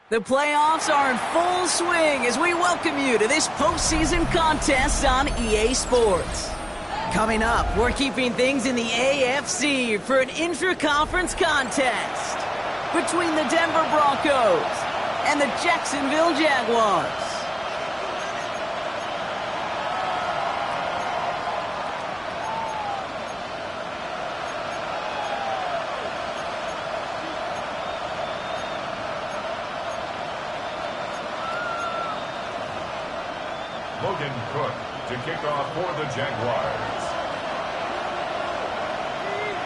The playoffs are in full swing as we welcome you to this postseason contest on EA Sports. Coming up, we're keeping things in the AFC for an intra-conference contest between the Denver Broncos and the Jacksonville Jaguars. To kick off for the Jaguars.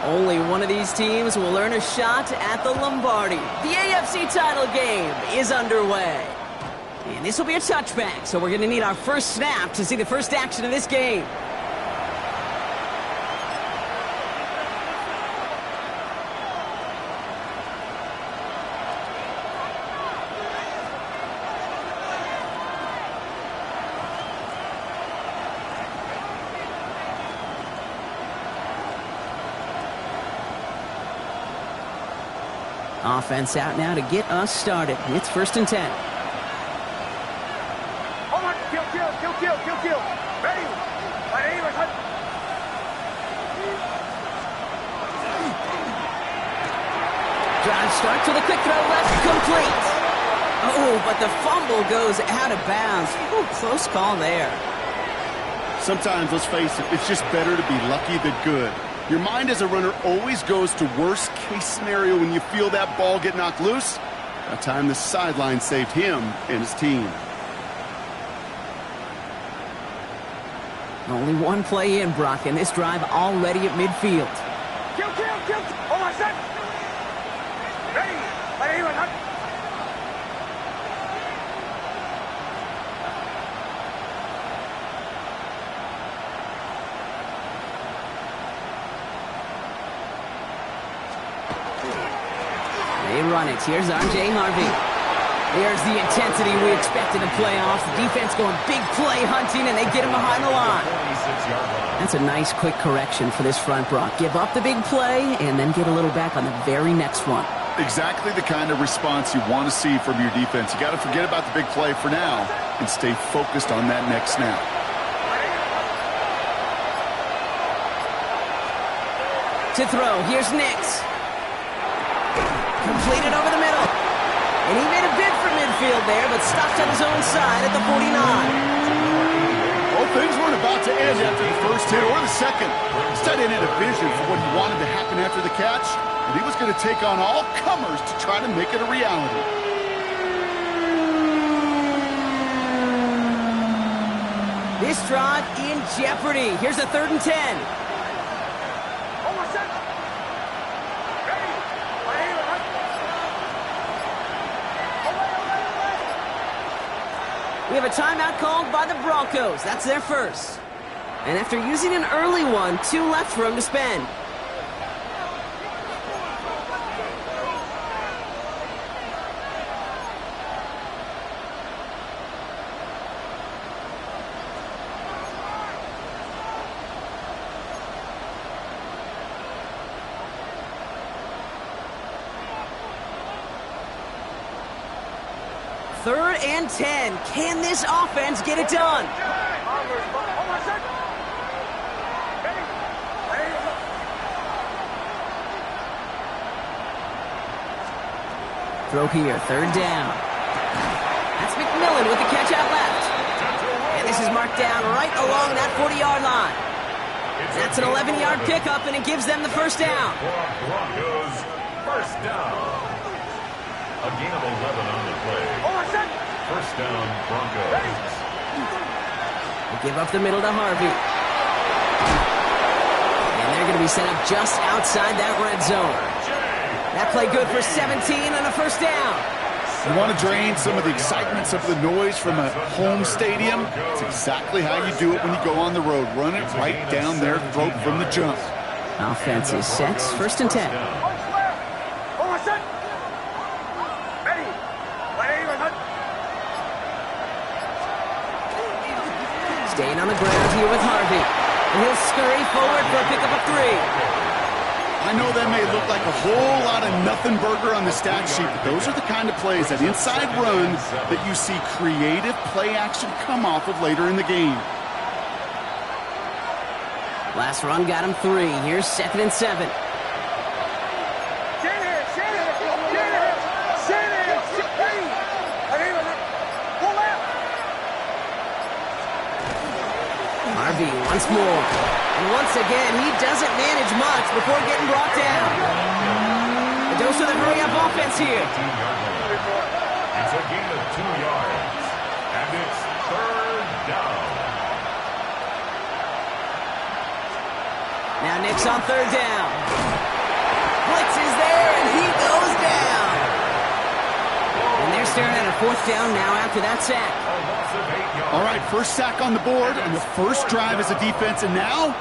Only one of these teams will earn a shot at the Lombardi. The AFC title game is underway. And this will be a touchback, so we're going to need our first snap to see the first action of this game. Offense out now to get us started. It's 1st and 10. Hold on. Kill. Ready. Drive start to the quick throw left, complete. Oh, but the fumble goes out of bounds. Oh, close call there. Sometimes, let's face it, it's just better to be lucky than good. Your mind as a runner always goes to worst-case scenario when you feel that ball get knocked loose. That time the sideline saved him and his team. Only one play in, Brock, and this drive already at midfield. Kill. Hold on, set. Ready. They run it. Here's R.J. Harvey. There's the intensity we expect in the playoffs. The defense going big play hunting, and they get him behind the line. That's a nice, quick correction for this front, Brock. Give up the big play, and then get a little back on the very next one. Exactly the kind of response you want to see from your defense. You got to forget about the big play for now and stay focused on that next snap. To throw, here's Nix. Completed over the middle. And he made a bid for midfield there, but stopped on his own side at the 49. Well, things weren't about to end after the first hit or the second. Instead, he had a vision for what he wanted to happen after the catch, and he was going to take on all comers to try to make it a reality. This drive in jeopardy. Here's a 3rd and 10. We have a timeout called by the Broncos. That's their first. And after using an early one, 2 left for him to spend. Third and 10. Can this offense get it done? throw here, third down. That's McMillan with the catch out left. And this is marked down right along that 40-yard line. That's an 11-yard pickup, and it gives them the first down. Broncos, first down. A gain of 11 on the play. First down, Broncos. They give up the middle to Harvey. And they're going to be set up just outside that red zone. That play good for 17 and a first down. You want to drain some of the excitement, some of the noise from a home stadium? It's exactly how you do it when you go on the road. Run it right down their throat from the jump. Offense is set. First and 10. Staying on the ground here with Harvey. And he'll scurry forward for a pickup of 3. I know that may look like a whole lot of nothing burger on the stat sheet, but those are the kind of plays, that inside run, that you see creative play action come off of later in the game. Last run got him 3. Here's second and 7. Harvey once more. And once again, he doesn't manage much before getting brought down. A dose of the hurry-up offense here. It's a gain of 2 yards. And it's third down. Now Nick's on third down. Blitz is there, and he goes down. And they're staring at a fourth down now after that sack. All right, first sack on the board, and the first drive as a defense, and now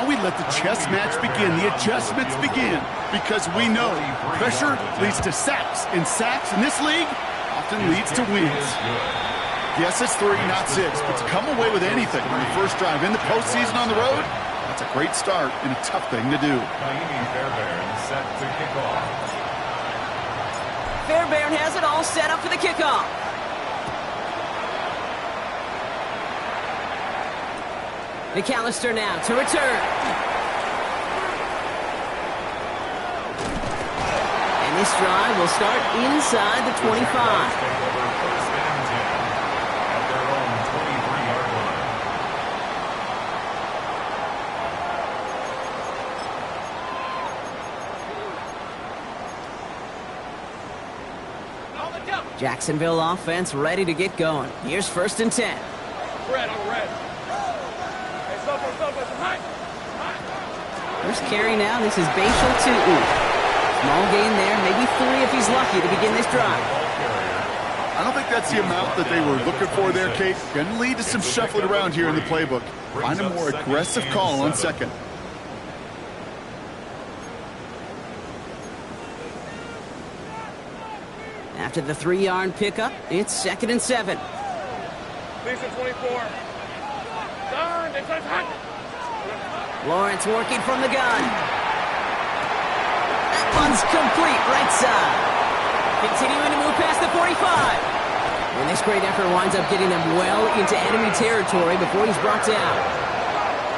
we let the chess match begin, the adjustments begin, because we know pressure leads to sacks, and sacks in this league often leads to wins. Yes, it's 3, not 6, but to come away with anything on the first drive in the postseason on the road, that's a great start and a tough thing to do. Fairbairn set to kick off. Fairbairn has it all set up for the kickoff. McAllister now to return. And this drive will start inside the 25. Jacksonville offense ready to get going. Here's first and 10. Red on red. First carry now. This is Bashal to small gain there, maybe 3 if he's lucky to begin this drive. I don't think that's the amount that they were looking for there, Kate. Going to lead to some shuffling around here in the playbook. Find a more aggressive call on second. After the 3-yard pickup, it's second and 7. Lisa 24. Lawrence working from the gun. That one's complete, right side. Continuing to move past the 45. And this great effort winds up getting them well into enemy territory before he's brought down.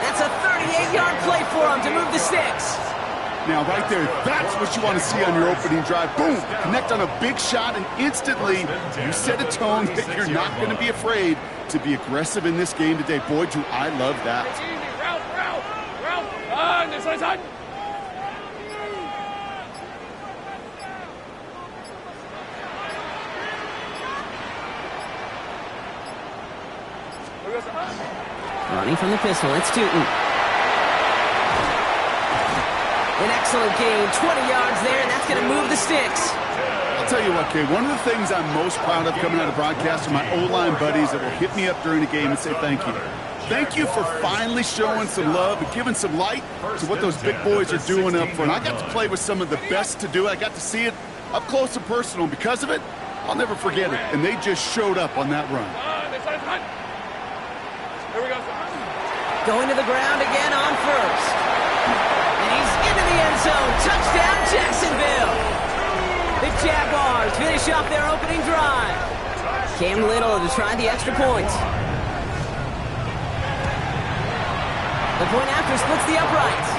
That's a 38-yard play for him to move the sticks. Now, right there, that's what you want to see on your opening drive. Boom! Connect on a big shot, and instantly you set a tone that you're not going to be afraid to be aggressive in this game today. Boy, do I love that. Running from the pistol, it's Tootin. An excellent gain, 20 yards there, and that's going to move the sticks. I'll tell you what, Kay, one of the things I'm most proud of coming out of broadcast are my O-line buddies that will hit me up during the game and say thank you. Thank you for finally showing some love and giving some light to what those big boys are doing up front. I got to play with some of the best to do it. I got to see it up close and personal. Because of it, I'll never forget it. And they just showed up on that run. Here we go. Going to the ground again on first. And he's into the end zone. Touchdown, Jacksonville. The Jaguars finish off their opening drive. Cam Little to try the extra point. The point after splits the uprights.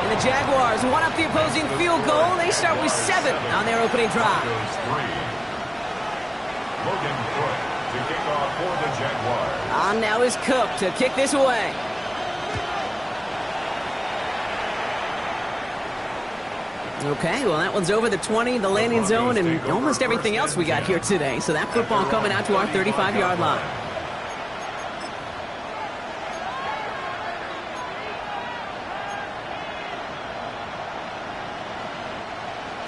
And the Jaguars one up the opposing field goal. They start with 7 on their opening drive. Logan Cook to kick off for the Jaguars. On now is Cook to kick this away. Okay, well, that one's over the 20, the landing zone, and almost everything else we got here today. So that football coming out to our 35-yard line.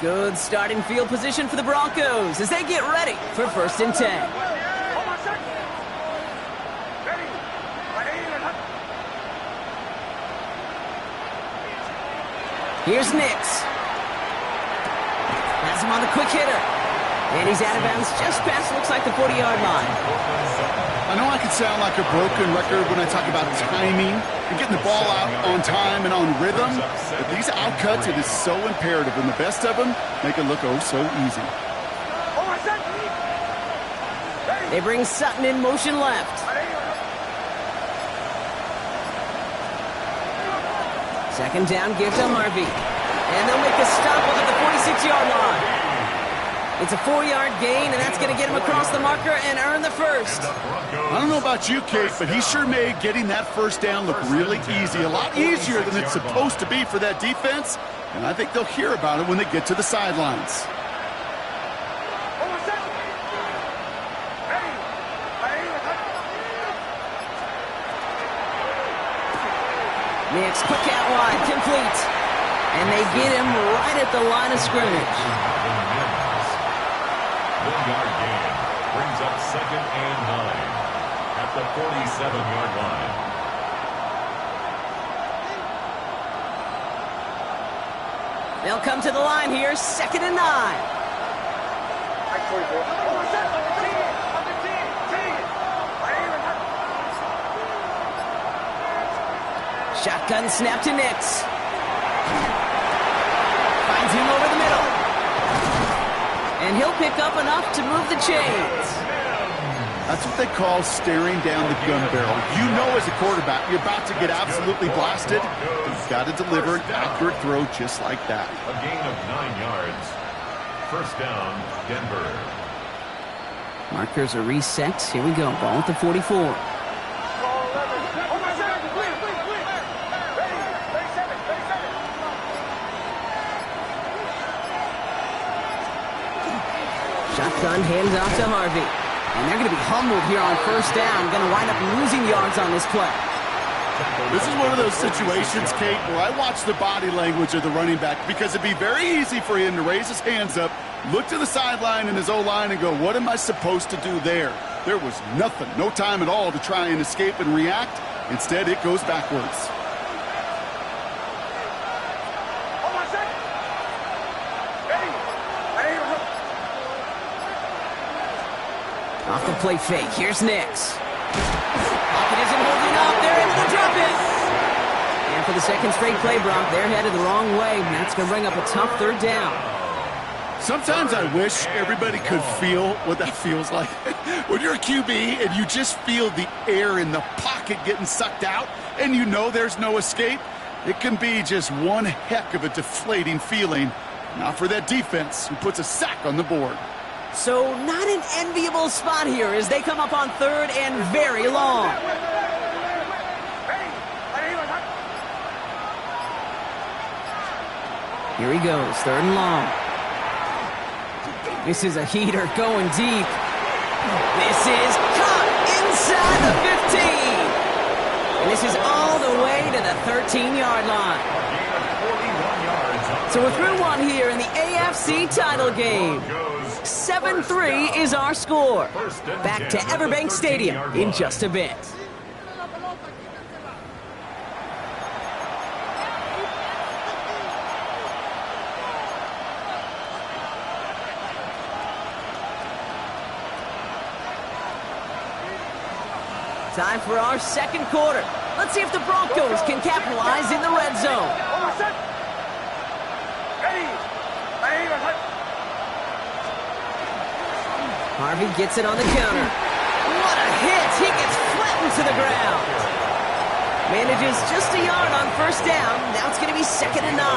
Good starting field position for the Broncos as they get ready for 1st and 10. Here's Nix. Has him on the quick hitter. And he's out of bounds just past, looks like, the 40-yard line. I know I can sound like a broken record when I talk about timing and getting the ball out on time and on rhythm, but these outcuts, it is so imperative, and the best of them make it look oh so easy. They bring Sutton in motion left. Second down, give to Harvey. And they'll make a stop up at the 46-yard line. It's a 4-yard gain, and that's going to get him across the marker and earn the first. I don't know about you, Kate, but he sure made getting that first down look really easy. A lot easier than it's supposed to be for that defense, and I think they'll hear about it when they get to the sidelines. Nix, quick out wide, complete. And they get him right at the line of scrimmage. 1-yard gain brings up 2nd and 9 at the 47-yard line. They'll come to the line here, 2nd and 9. Shotgun snap to Nix. Finds him over the middle. And he'll pick up enough to move the chains. That's what they call staring down the gun barrel. You know as a quarterback, you're about to get absolutely blasted. You've got to deliver an accurate throw just like that. A gain of 9 yards. 1st down, Denver. Markers are reset. Here we go. Ball at the 44. Shotgun hands off to Harvey. And they're going to be humbled here on 1st down. Going to wind up losing yards on this play. This is one of those situations, Kate, where I watch the body language of the running back because it'd be very easy for him to raise his hands up, look to the sideline in his O-line and go, what am I supposed to do there? There was nothing, no time at all to try and escape and react. Instead, it goes backwards. Off the play fake. Here's Nix. Pocket isn't holding up. They're able to drop it. And for the 2nd straight play, Brock, they're headed the wrong way. And that's going to bring up a tough 3rd down. Sometimes I wish everybody could feel what that feels like. When you're a QB and you just feel the air in the pocket getting sucked out and you know there's no escape, it can be just one heck of a deflating feeling. Not for that defense who puts a sack on the board. So not an enviable spot here as they come up on 3rd and very long. Here he goes, 3rd and long. This is a heater going deep. This is caught inside the 15. And this is all the way to the 13-yard line. So we're through one here in the AFC title game. 7-3 is our score. Back to Everbank Stadium in just a bit. Time for our 2nd quarter. Let's see if the Broncos can capitalize in the red zone. Harvey gets it on the counter. What a hit! He gets flattened to the ground. Manages just a yard on first down. Now it's going to be 2nd and 9.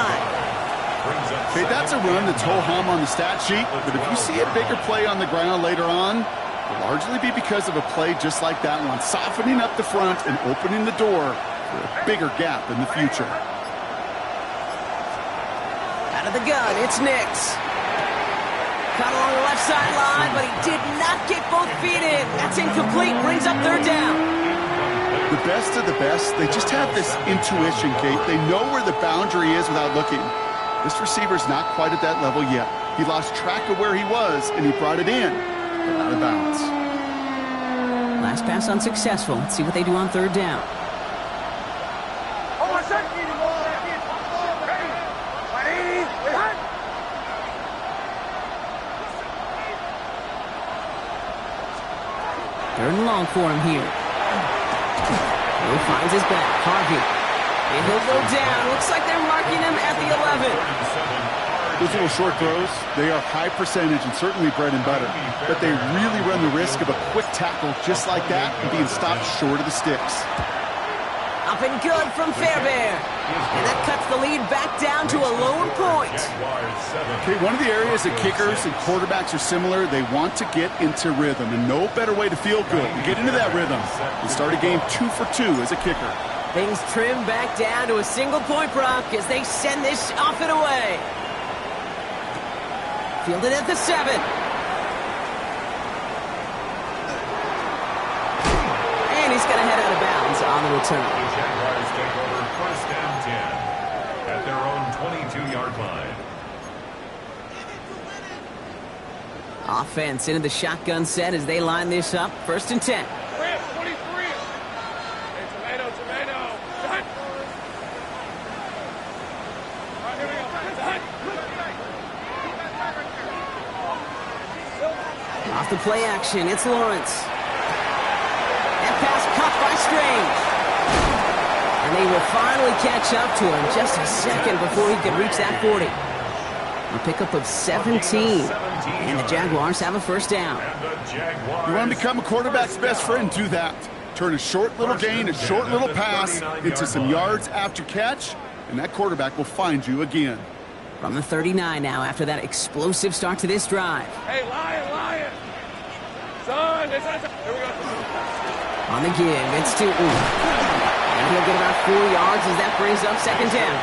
Okay, that's a run that's ho-hum on the stat sheet, but if you see a bigger play on the ground later on, it'll largely be because of a play just like that one, softening up the front and opening the door for a bigger gap in the future. Out of the gun, it's Nix. Caught along the left sideline, but he did not get both feet in. That's incomplete, brings up 3rd down. The best of the best, they just have this intuition, Kate. They know where the boundary is without looking. This receiver's not quite at that level yet. He lost track of where he was, and he brought it in, but out of bounds. Last pass unsuccessful. Let's see what they do on 3rd down. Third and long for him here. He finds his back. Harvey. And he'll go down. Looks like they're marking him at the 11. Those little short throws, they are high percentage and certainly bread and butter. But they really run the risk of a quick tackle just like that and being stopped short of the sticks. Up and good from Fairbairn. And that cuts the lead back down to a lone point. Okay, one of the areas that kickers and quarterbacks are similar, they want to get into rhythm. And no better way to feel good and get into that rhythm and start a game 2 for 2 as a kicker. Things trim back down to a single point, Brock, as they send this off and away. Fielded at the 7. And he's going to head out of bounds on the return. The Jaguars take over 1st and 10 at their own 22-yard line. Offense into the shotgun set as they line this up. 1st and 10. Off the play action, it's Lawrence. That pass caught by Strange. And they will finally catch up to him just a second before he could reach that 40. A pickup of 17. And the Jaguars have a 1st down. You want to become a quarterback's best friend? Do that. Turn a short little gain, a short little pass into some yards after catch, and that quarterback will find you again. From the 39 now after that explosive start to this drive. Hey, Lion! Son, here we go. On the give, it's Newton. And he'll get about 4 yards as that brings up 2nd down.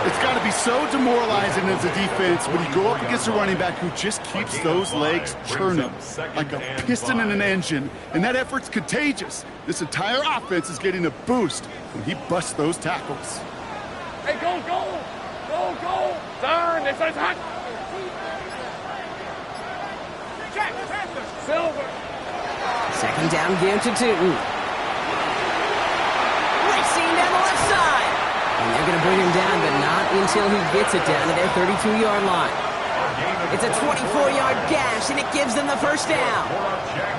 It's got to be so demoralizing as a defense when you go up against a running back who just keeps those legs churning like a piston in an engine, and that effort's contagious. This entire offense is getting a boost when he busts those tackles. Hey, go! Son, it's hot! Silver! 2nd down give to Newton. Racing down the left side. And they're going to bring him down, but not until he gets it down to their 32-yard line. It's a 24-yard gash, and it gives them the 1st down.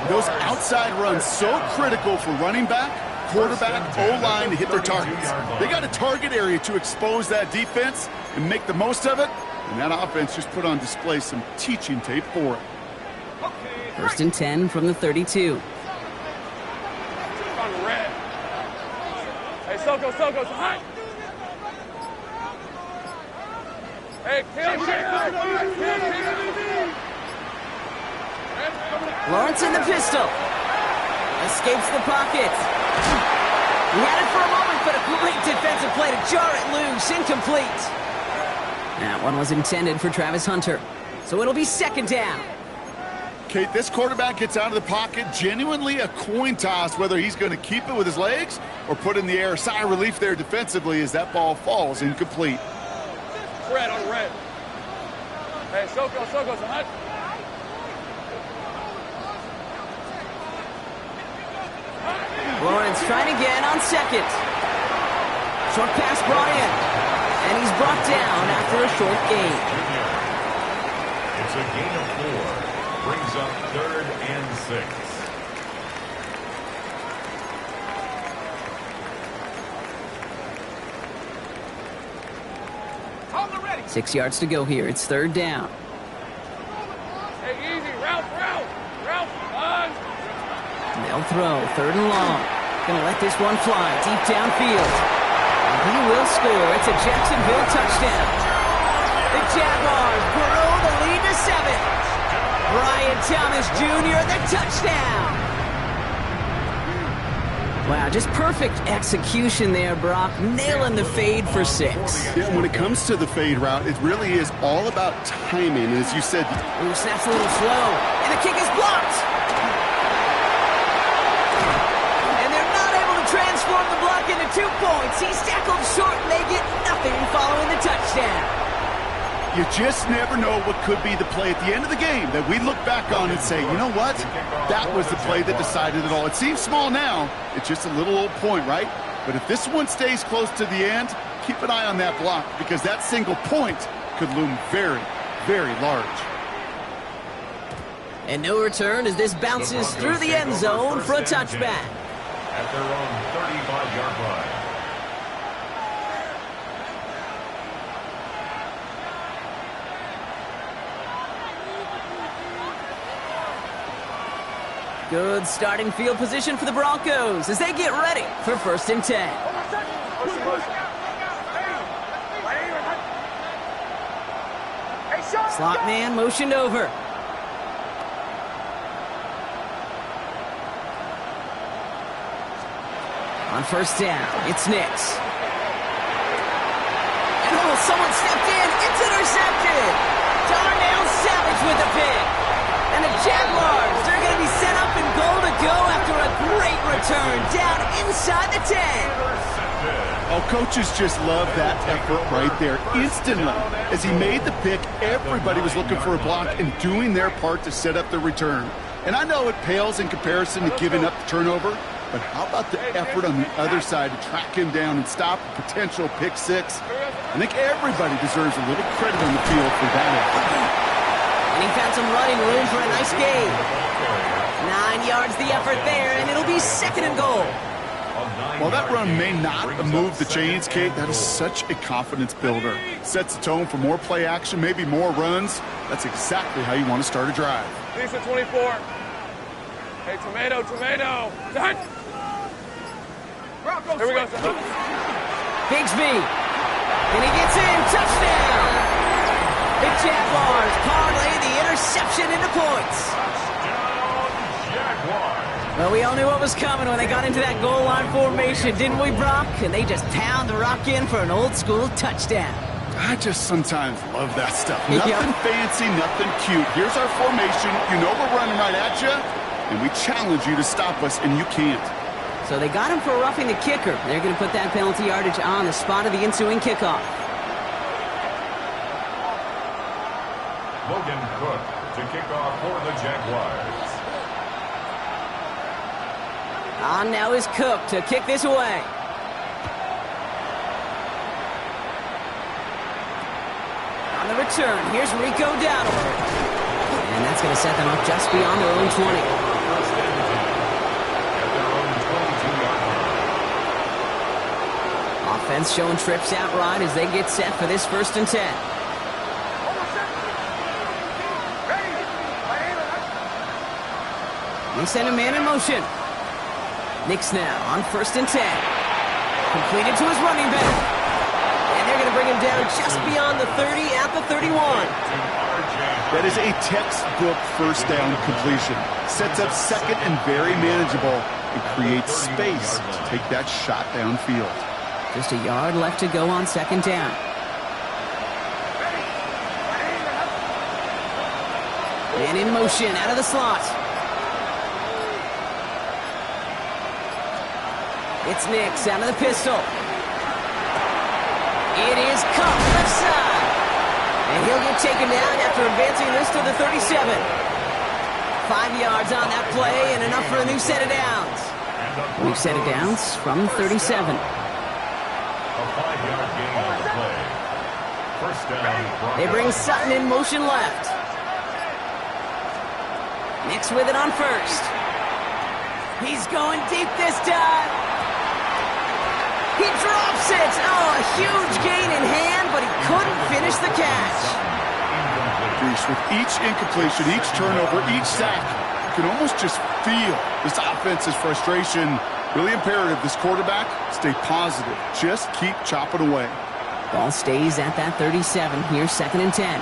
Those outside runs so critical for running back, quarterback, O-line to hit their targets. They got a target area to expose that defense and make the most of it, and that offense just put on display some teaching tape for it. 1st and 10 from the 32. On red. Hey, Soko's hot. Hey, kill. Lawrence in the pistol. Escapes the pocket. He had it for a moment, but a great defensive play to jar it loose. Incomplete. That one was intended for Travis Hunter. So it'll be 2nd down. Kate, this quarterback gets out of the pocket, genuinely a coin toss whether he's going to keep it with his legs or put in the air. Sigh of relief there defensively as that ball falls incomplete. Red on red. Hey, Soko's hot. Lawrence trying again on 2nd. Short pass brought in. And he's brought down after a short gain. It's a gain of 4. Brings up 3rd and 6. 6 yards to go here. It's 3rd down. Hey, easy. Ralph. They'll throw. 3rd and long. Gonna let this one fly deep downfield. And he will score. It's a Jacksonville touchdown. The Jaguars grow the lead to 7. Brian Thomas Jr. the touchdown. Wow, just perfect execution there, Brock. Nailing the fade for 6. Yeah, when it comes to the fade route, it really is all about timing. As you said, Ooh, snaps a little slow. And the kick is blocked. And they're not able to transform the block into 2 points. He's tackled short, and they get nothing following the touchdown. you just never know what could be the play at the end of the game that we look back on and say, you know what? That was the play that decided it all. It seems small now. It's just a little old point, right? But if this one stays close to the end, keep an eye on that block because that single point could loom very, very large. And no return as this bounces through the end zone for a touchback. At their own 35-yard line. Good starting field position for the Broncos as they get ready for 1st and 10. Slot man motioned over. On 1st down, it's Nix. And oh, someone stepped in. It's intercepted. Darnell Savage with the pick. And the Jaguars, they're going to be set up in goal to go after a great return down inside the 10. Oh, coaches just love that effort right there. Instantly, as he made the pick, everybody was looking for a block and doing their part to set up the return. And I know it pales in comparison to giving up the turnover, but how about the effort on the other side to track him down and stop a potential pick six? I think everybody deserves a little credit on the field for that effort. And he found some running room for a nice gain. 9 yards the effort there, and it'll be 2nd and goal. While that run may not move the chains, Kate, that is such a confidence builder. Sets the tone for more play action, maybe more runs. That's exactly how you want to start a drive. Lisa 24. Hey, tomato. Done. Here we go, son. Bigsby. And he gets in. Touchdown. The Jaguars parlay the interception into points. Well, we all knew what was coming when they got into that goal line formation, didn't we, Brock? And they just pound the rock in for an old-school touchdown. I just sometimes love that stuff. Nothing fancy, nothing cute. Here's our formation. You know we're running right at you, and we challenge you to stop us, and you can't. So they got him for roughing the kicker. They're going to put that penalty yardage on the spot of the ensuing kickoff. Logan Cook to kick off for the Jaguars. On now is Cook to kick this away. On the return, here's Rico Dowdle. And that's going to set them up just beyond their own 20. At their own 22-yard line. Offense showing trips out right as they get set for this 1st and 10. They send a man in motion. Nix now on 1st and 10. Completed to his running back. And they're going to bring him down just beyond the 30 at the 31. That is a textbook 1st down completion. Sets up 2nd and very manageable. It creates space to take that shot downfield. Just a yard left to go on 2nd down. Man in motion out of the slot. It's Nix out of the pistol. It is Cup left side. And he'll get taken down after advancing this to the 37. 5 yards on that play and enough for a new set of downs. New set of downs from 37. A 5-yard gain on the play. 1st down. They bring Sutton in motion left. Nix with it on 1st. He's going deep this time. He drops it. Oh, a huge gain in hand, but he couldn't finish the catch. With each incompletion, each turnover, each sack, you can almost just feel this offense's frustration Really imperative this quarterback stay positive. Just keep chopping away. Ball stays at that 37. Here's 2nd and 10.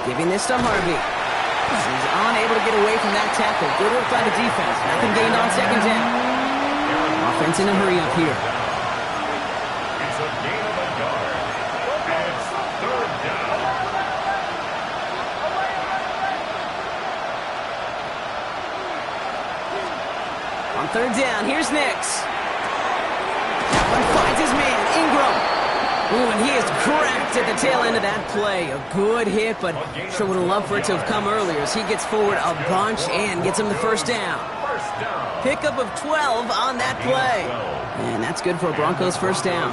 Giving this to Harvey. He's unable to get away from that tackle. Good work by the defense. Nothing gained on 2nd down. Offense in a hurry up here. It's a gain of a yard. It's 3rd down. On 3rd down, here's Nix. That one finds his man, Ingram. Ooh, and he is cracked at the tail end of that play. A good hit, but sure would have loved for it to have come earlier as he gets forward a bunch and gets him the 1st down. Pickup of 12 on that play. And that's good for a Broncos 1st down.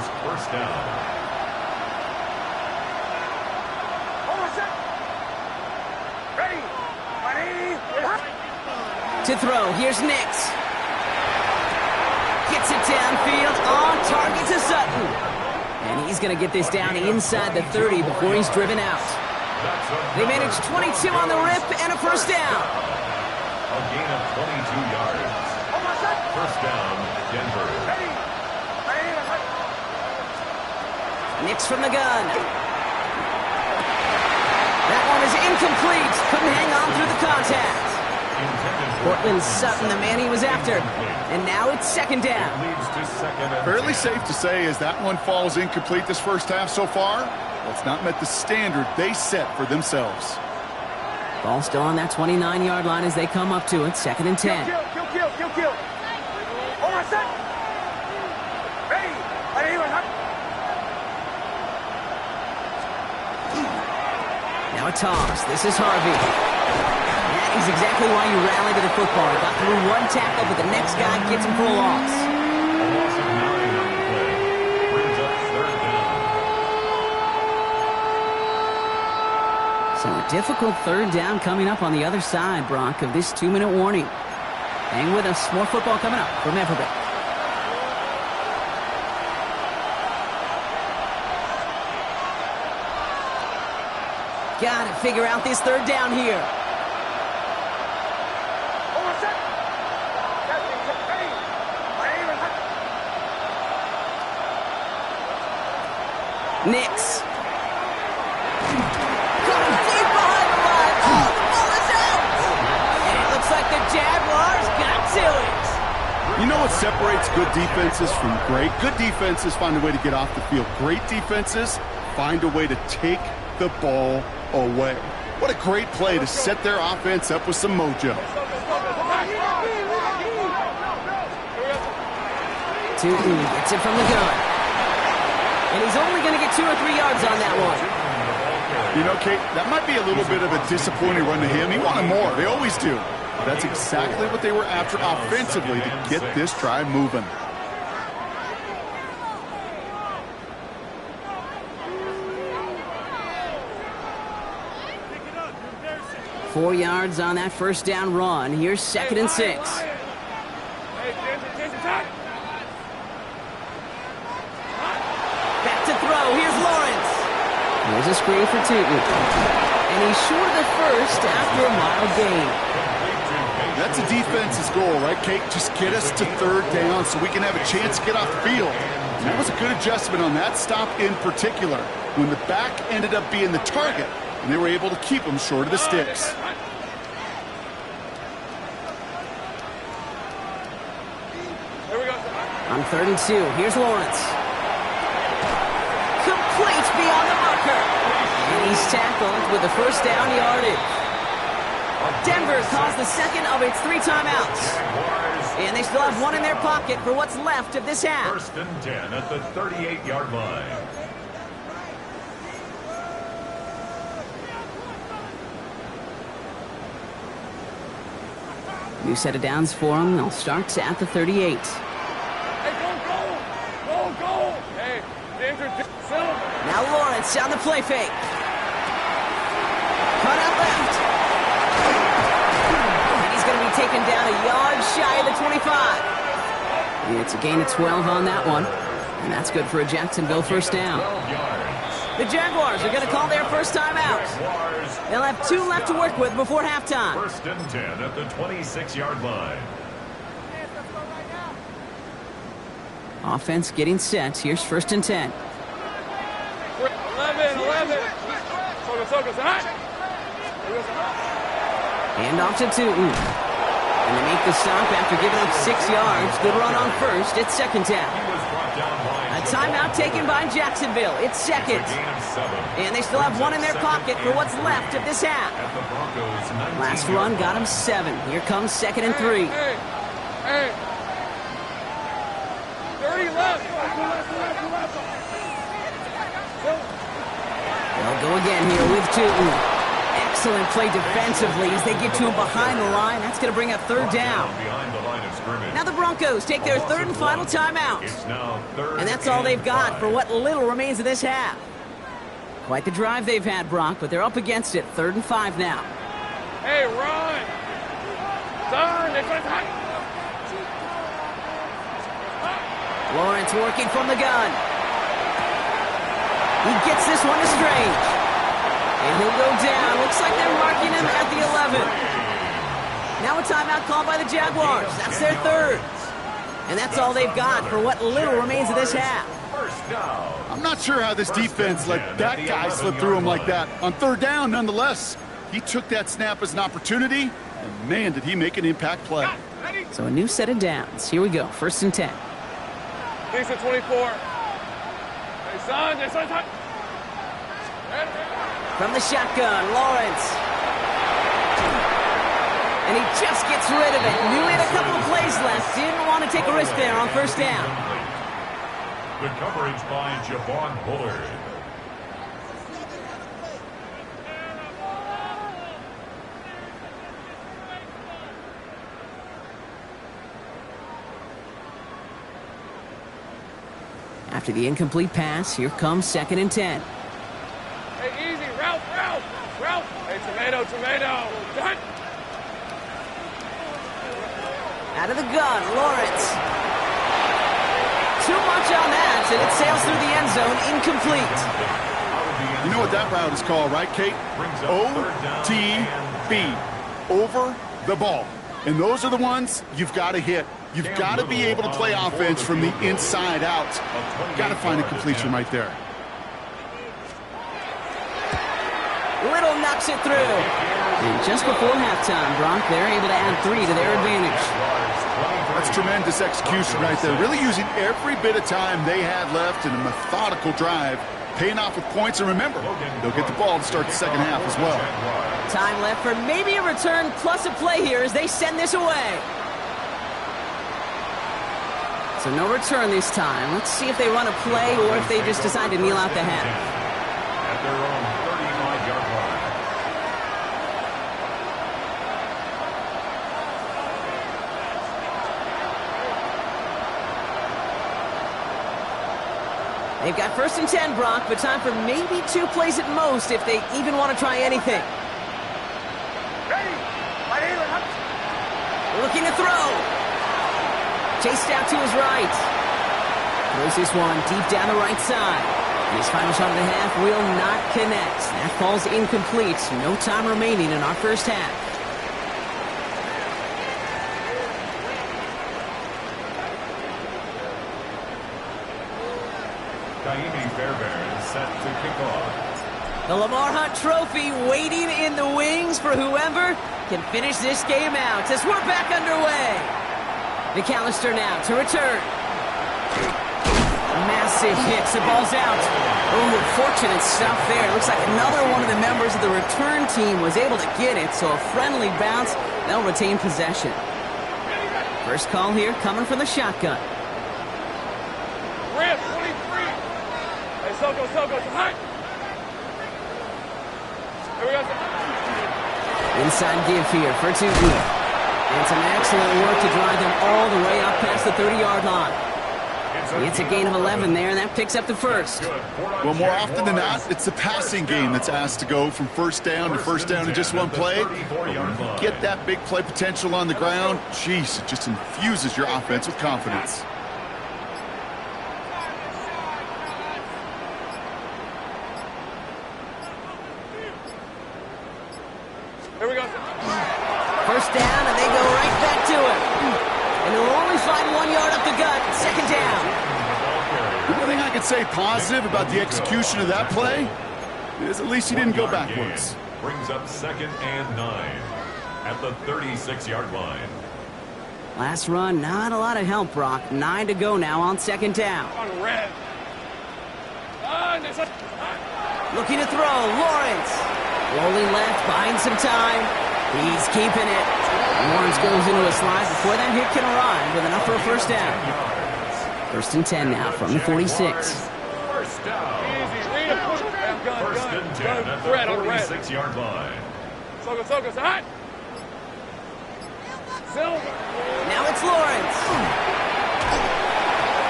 To throw, here's Nix. Gets it downfield, on target to Sutton. And he's going to get this down inside the 30 before he's driven out. They manage 22 on the rip and a 1st down. A gain of 22 yards. 1st down, Denver. Nix from the gun. That one is incomplete. Couldn't hang on through the contact. Portland Sutton, the man he was after. And now it's 2nd down. Fairly safe to say as that one falls incomplete this 1st half so far, it's not met the standard they set for themselves. Ball still on that 29-yard line as they come up to it. 2nd and 10. Kill. Now a toss. This is Harvey. That is exactly why you rally to the football. He got through one tackle, but the next guy gets him for a loss. A loss of 9 on the play. Brings up 3rd down. So a difficult 3rd down coming up on the other side, Brock, of this 2-minute warning. Hang with us. More football coming up from Everett. Got to figure out this 3rd down here. Nix. Got him deep behind the line. Oh, the ball is out. And it looks like the Jaguars got to it. You know what separates good defenses from great? Good defenses find a way to get off the field. Great defenses find a way to take the ball away. What a great play to set their offense up with some mojo. Tootin gets it from the gun. And he's only going to get 2 or 3 yards on that one. You know, Kate, that might be a little bit of a disappointing run to him. He wanted more. They always do. That's exactly what they were after offensively to get this drive moving. Four yards on that 1st down run. Here's 2nd and 6. Back to throw. Here's Lawrence. Here's a screen for Tootin. And he's short of the 1st after a mild gain. That's a defense's goal, right, Kate? Just get us to 3rd down so we can have a chance to get off the field. And that was a good adjustment on that stop in particular, when the back ended up being the target, and they were able to keep him short of the sticks. On 3rd and 2, here's Lawrence. Complete beyond the marker. And he's tackled with the 1st down yardage. Denver calls the 2nd of its 3 timeouts. And they still have 1 in their pocket for what's left of this half. 1st and 10 at the 38-yard line. New set of downs for them. They'll start at the 38. Go! Hey, now Lawrence on the play fake. Cut out left. And he's going to be taken down a yard shy of the 25. It's a gain of 12 on that one. And that's good for a Jacksonville 1st down. The Jaguars are going to call their first time out. They'll have 2 left to work with before halftime. First and 10 at the 26-yard line. Offense getting set. Here's first and 10. 11. Hand off to Tootin. And they make the stop after giving up 6 yards. Good run on first. It's second down. A timeout taken by Jacksonville. It's second. And they still have 1 in their pocket for what's left of this half. Last run got them 7. Here comes second and 3. Hey. 30 left. They'll go again here with Tootin. Excellent play defensively as they get to him behind the line. That's going to bring up third down. Now the Broncos take their third and final timeout. And that's all they've got for what little remains of this half. Quite the drive they've had, Brock, but they're up against it. 3rd and 5 now. Hey, run. Son, Lawrence working from the gun. He gets this one to Strange. And he'll go down. Looks like they're marking him at the 11. Now a timeout called by the Jaguars. That's their 3rd. And that's all they've got for what little remains of this half. I'm not sure how this defense let that guy slip through him like that. On 3rd down, nonetheless, he took that snap as an opportunity, and man, did he make an impact play. So a new set of downs. Here we go. 1st and 10. Lisa 24. Hey, son. From the shotgun, Lawrence. And he just gets rid of it. Knew he had a couple of plays left. Didn't want to take a risk there on 1st down. Good coverage by Javon Bullard. After the incomplete pass, here comes 2nd and 10. Hey, easy. Ralph. Hey, tomato. Done. Out of the gun, Lawrence. Too much on that, and it sails through the end zone, incomplete. You know what that route is called, right, Kate? OTB. Over the ball. And those are the ones you've got to hit. You've got to be able to play offense from the inside out. Got to find a completion right there. Little knocks it through. And just before halftime, Brock, they're able to add 3 to their advantage. That's tremendous execution right there. Really using every bit of time they had left in a methodical drive, paying off with points. And remember, they'll get the ball to start the second half as well. Time left for maybe a return plus a play here as they send this away. So no return this time. Let's see if they run a play or if they just decide to kneel out the half. At their own 35-yard line. They've got 1st and 10, Brock, but time for maybe 2 plays at most if they even want to try anything. Looking to throw. Chased out to his right. Throws this one deep down the right side. His final shot of the half will not connect. That falls incomplete. No time remaining in our first half. Fairbairn set to kick off. The Lamar Hunt Trophy waiting in the wings for whoever can finish this game out as we're back underway. McAllister now to return. Massive hits. The ball's out. Oh, fortunate stuff there. Looks like another one of the members of the return team was able to get it, so a friendly bounce. They'll retain possession. First call here coming from the shotgun. Rip, 23. Hey, Soko, tonight. Here we go. Inside give here for Tootin. And some excellent work to drive them all the way up past the 30-yard line. It's a gain of 11 there, and that picks up the first. Well, more often than not, it's the passing game that's asked to go from 1st down to 1st down in just one play. But when you get that big play potential on the ground, geez, it just infuses your offense with confidence. Second down. The one thing I could say positive about the execution of that play is at least he didn't go backwards. Brings up 2nd and 9 at the 36-yard line. Last run, not a lot of help, Brock. 9 to go now on 2nd down. On red. Looking to throw, Lawrence. Rolling left, buying some time. He's keeping it. Lawrence goes into a slide before that hit can arrive with enough for a first down. 1st and 10 now from the 46. First down. First and 10 at the 46-yard line. Soko, hot. Silver. Now it's Lawrence.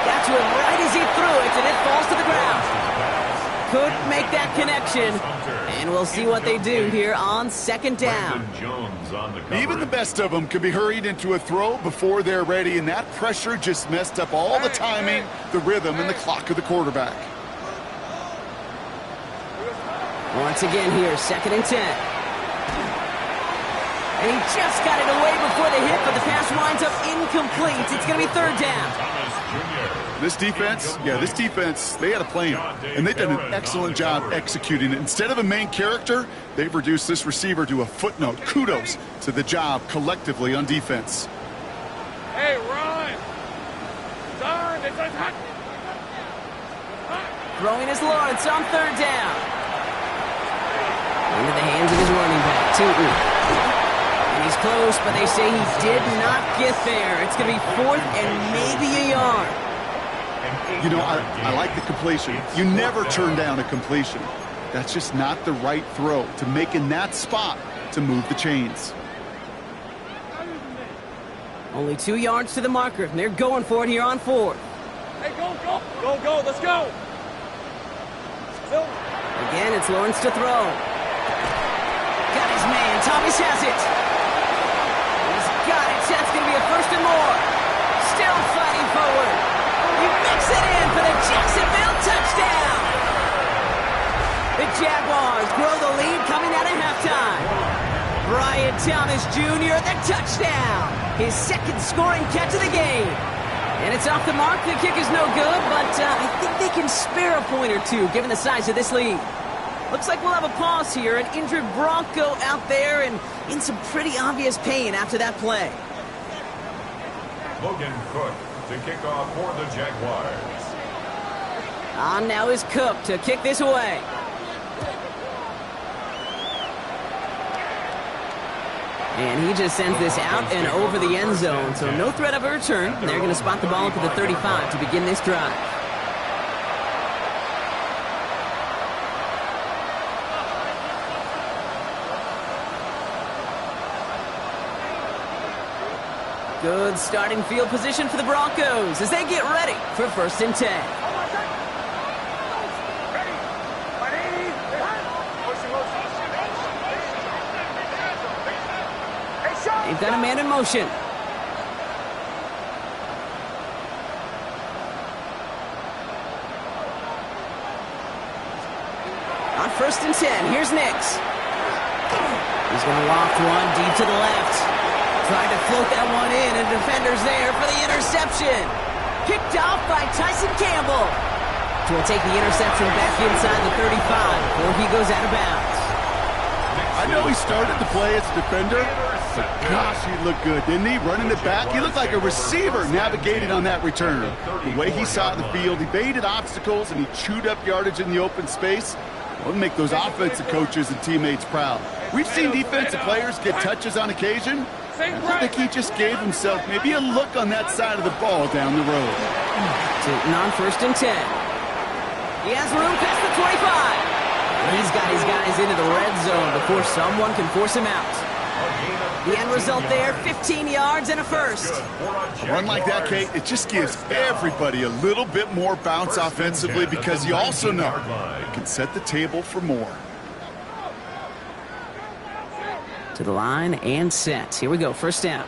Got to him right as he threw it, and it falls to the ground. Couldn't make that connection. And we'll see what they do here on 2nd down. Even the best of them can be hurried into a throw before they're ready, and that pressure just messed up all the timing, the rhythm, and the clock of the quarterback. Once again here, 2nd and 10. And he just got it away before the hit, but the pass winds up incomplete. It's going to be 3rd down. This defense, they had a plan, and they've done an excellent job executing it. Instead of a main character, they've reduced this receiver to a footnote. Kudos to the job collectively on defense. Hey, Ron. Darn, it's hot. Throwing his Lawrence on 3rd down. Into the hands of his running back, Tootin. And he's close, but they say he did not get there. It's going to be 4th and maybe a yard. You know, I like the completion. You never turn down a completion. That's just not the right throw to make in that spot to move the chains. Only 2 yards to the marker, and they're going for it here on 4th. Hey, go, let's go. Silver. Again, it's Lawrence to throw. Got his man, Thomas has it. He's got it, that's going to be a 1st and more. Still fighting forward. He makes it in for the Jacksonville touchdown. The Jaguars grow the lead coming out of halftime. Brian Thomas Jr., the touchdown. His 2nd scoring catch of the game. And it's off the mark. The kick is no good, but I think they can spare a point or two given the size of this lead. Looks like we'll have a pause here. An injured Bronco out there and in some pretty obvious pain after that play. Logan Cook to kick off for the Jaguars. On now is Cook to kick this away. And he just sends this out and over the end zone, so no threat of a return. They're going to spot the ball up at the 35 to begin this drive. Good starting field position for the Broncos as they get ready for 1st and 10. They've got a man in motion. On 1st and 10, here's Nix. He's going to loft one deep to the left. Tried to float that one in, and defender's there for the interception. Kicked off by Tyson Campbell. Will take the interception back inside the 35 before he goes out of bounds. I know he started the play as a defender, but gosh, he looked good, didn't he? Running it back, he looked like a receiver navigating on that return. The way he saw the field, he baited obstacles, and he chewed up yardage in the open space. Well, make those offensive coaches and teammates proud. We've seen defensive players get touches on occasion. I think he just gave himself maybe a look on that side of the ball down the road. Tootin on 1st and 10. He has room past the 25. He's got his guys into the red zone before someone can force him out. The end result there, 15 yards and a 1st. A run like that, Kate, it just gives everybody a little bit more bounce offensively because you also know it can set the table for more. To the line and set. Here we go, 1st down.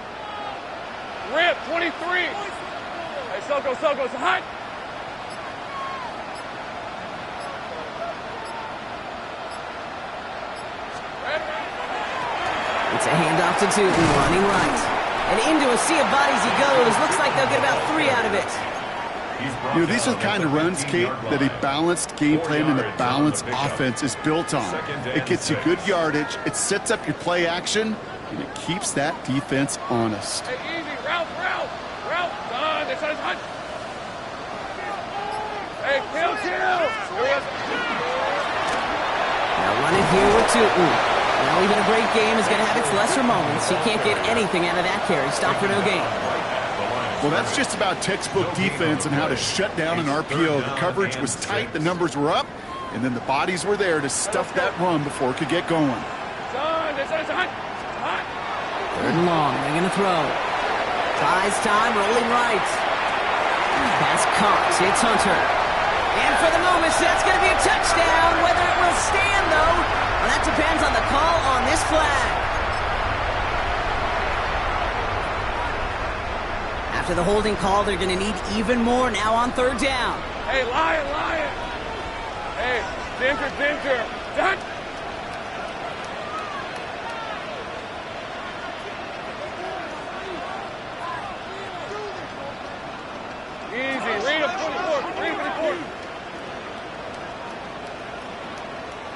Rip, 23. Hey, Soko, it's hot. It's a handoff to Tootin, running right. And into a sea of bodies he goes. Looks like they'll get about 3 out of it. You know, these are the kind of runs, Kate, that a balanced game plan and a balanced offense is built on. It gets you good yardage, it sets up your play action, and it keeps that defense honest. Hey, easy, route, son, this is hot. Hey, kill. Now running here with Tootin. Now even a great game is going to have its lesser moments. He can't get anything out of that carry. Stop for no gain. Well, that's just about textbook defense and how to shut down an RPO. The coverage was tight, the numbers were up, and then the bodies were there to stuff that run before it could get going. Son, this is hot. 3rd and long, they're going to throw. Tries time, rolling right. Pass caught, it's Hunter. And for the moment, that's going to be a touchdown. Whether it will stand, though, well, that depends on the call on this flag. After the holding call, they're going to need even more now on 3rd down. Hey, Lion. Hey, Dinter. Done. Easy, read up 24.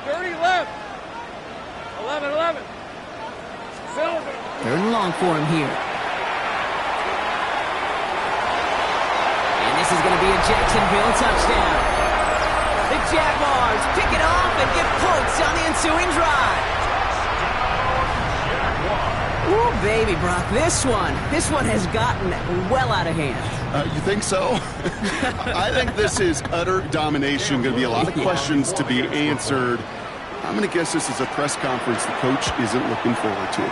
30 left. 11. Silver. 3rd and long for him here. And this is going to be a Jacksonville touchdown. The Jaguars pick it off and get points on the ensuing drive. Ooh, baby, Brock, this one has gotten well out of hand. You think so? I think this is utter domination. Going to be a lot of questions to be answered. I'm going to guess this is a press conference the coach isn't looking forward to.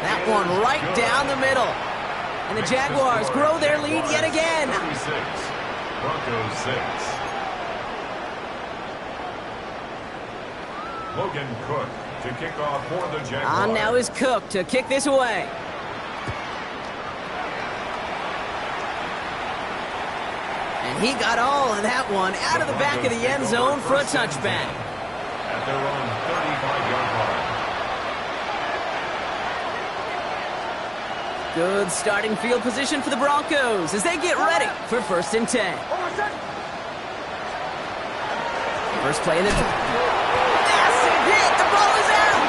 That one right down the middle. And the Jaguars grow their lead yet again. Broncos 6. Logan Cook to kick off for the Jaguars. On now is Cook to kick this away. And he got all of that one out of the back of the end zone for a touchback. At their own 35-yard line. Good starting field position for the Broncos as they get ready for 1st and 10. First play of the massive hit. The ball is out.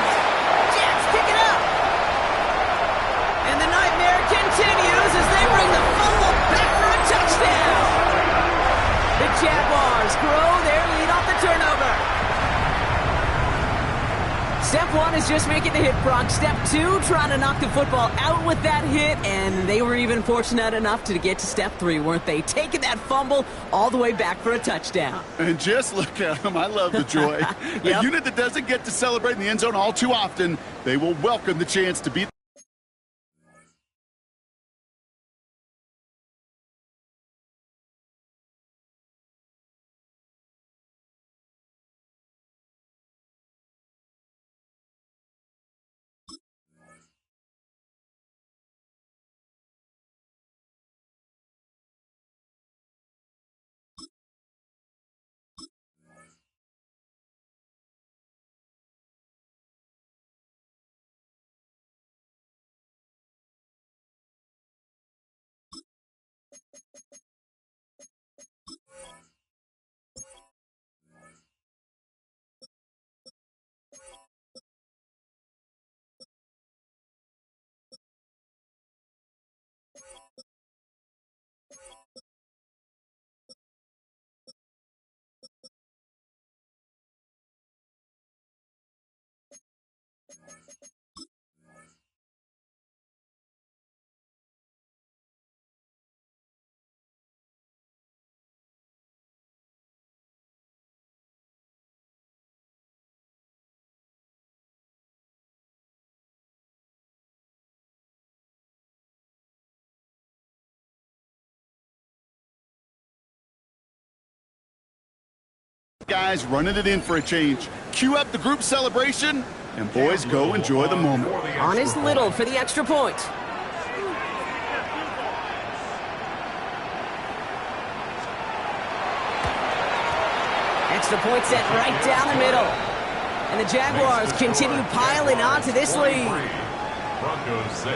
Jets pick it up. And the nightmare continues as they bring the fumble back for a touchdown. The Jaguars grow their lead off the turnover. Step 1 is just making the hit, Brock. Step 2, trying to knock the football out with that hit, and they were even fortunate enough to get to step 3, weren't they? Taking that fumble all the way back for a touchdown. And just look at them. I love the joy. Yep. A unit that doesn't get to celebrate in the end zone all too often, they will welcome the chance to beat. Guys running it in for a change. Cue up the group celebration, and boys, go enjoy the moment. On is Little for the extra point. Extra point set right down the middle. And the Jaguars continue piling on to this lead. Broncos 6.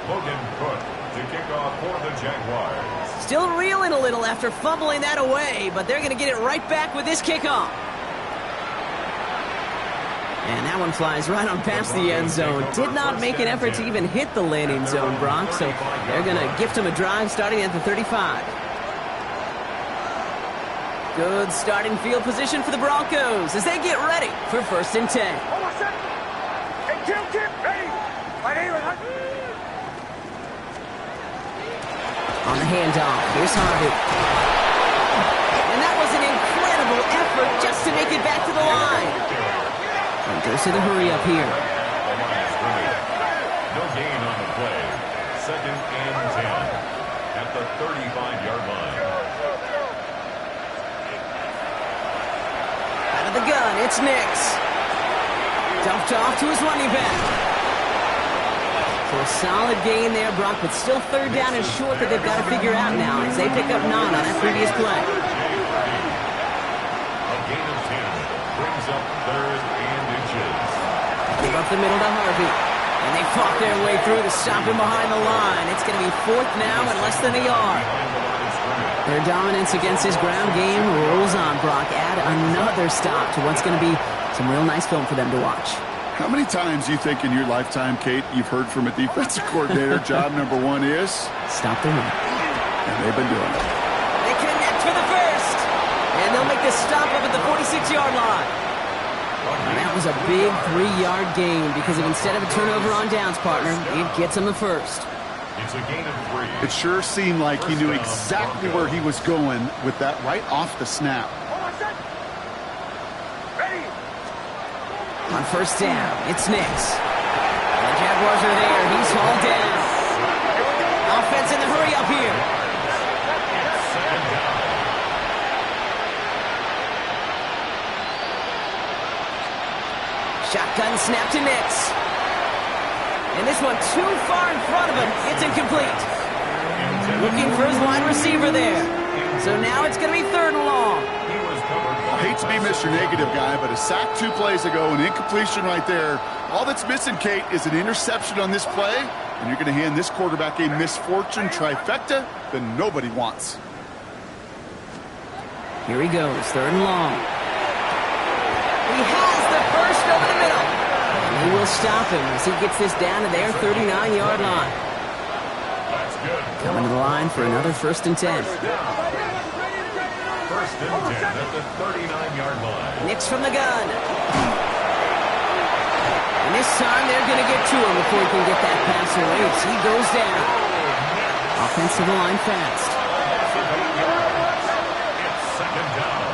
Logan Cook to kick off for the Jaguars. Still reeling a little after fumbling that away, but they're going to get it right back with this kickoff. And that one flies right on past the end zone. Did not make an effort to even hit the landing zone, Brock, so they're going to gift him a drive starting at the 35. Good starting field position for the Broncos as they get ready for 1st and 10. On the handoff, here's Harvey. And that was an incredible effort just to make it back to the line. And goes to the hurry up here. No gain on the play. 2nd and 10 at the 35-yard line. Out of the gun, it's Nix. Dumped off to his running back. So a solid gain there, Brock, but still 3rd down and short that they've got to figure out now as they pick up 9 on that previous play. A gain of 10 brings up 3rd and inches. Give up the middle to Harvey. And they fought their way through to stop him behind the line. It's going to be 4th now and less than a yard. Their dominance against his ground game rolls on, Brock. Add another stop to what's going to be some real nice film for them to watch. How many times do you think in your lifetime, Kate, you've heard from a defensive coordinator, job number 1 is? Stop the run. And they've been doing it. They connect for the first. And they'll make the stop up at the 46-yard line. And that was a big 3-yard gain because instead of a turnover on downs, partner, it gets them the first. It's a gain of 3. It sure seemed like he knew exactly where he was going with that right off the snap. On 1st down, it's Nix. The Jaguars are there. He's hauled down. Offense in the hurry up here. Shotgun snap to Nix. And this one too far in front of him. It's incomplete. Looking for his wide receiver there. So now it's going to be 3rd and long. I hate to be Mr. Negative guy, but a sack 2 plays ago, an incompletion right there. All that's missing, Kate, is an interception on this play, and you're going to hand this quarterback a misfortune trifecta that nobody wants. Here he goes, 3rd and long. He has the first over the middle. And he will stop him as he gets this down to their 39-yard line. Coming to the line for another 1st and 10. 1st and 10 at the 39-yard line. Nix from the gun. And this time they're going to get to him before he can get that pass away. He goes down. Offense to the line fast. It's 2nd down.